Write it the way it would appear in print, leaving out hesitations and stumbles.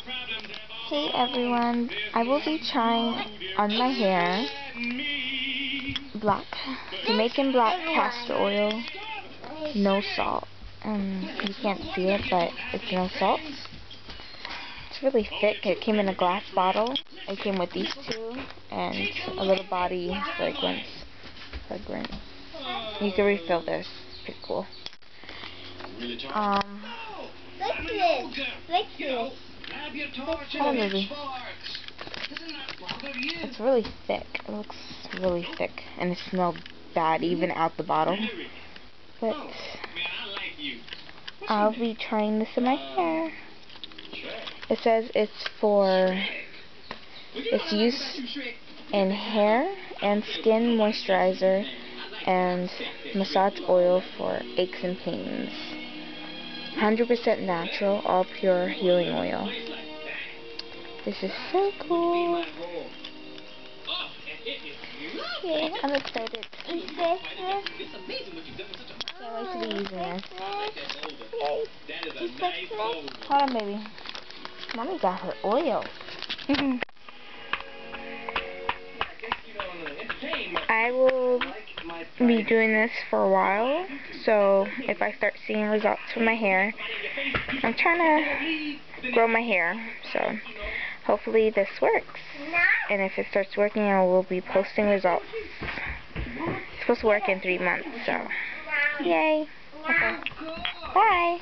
Hey everyone, I will be trying on my hair black, Jamaican black castor oil, no salt. You can't see it, but it's no salt. It's really thick. It came in a glass bottle. It came with these two and a little body fragrance. You can refill this. Pretty cool. Oh, baby. It's really thick. It looks really thick, and it smells bad even out the bottle. But I'll be trying this in my hair. It says it's used in hair and skin moisturizer and massage oil for aches and pains. 100% natural, all pure healing oil. This is so cool. Yeah, I'm excited. Can't wait to be using this. Hold on, baby. Mommy got her oil. I will be doing this for a while, so if I start seeing results from my hair, I'm trying to grow my hair, so hopefully this works. And if it starts working, I will be posting results. It's supposed to work in 3 months, so yay. Okay. Bye.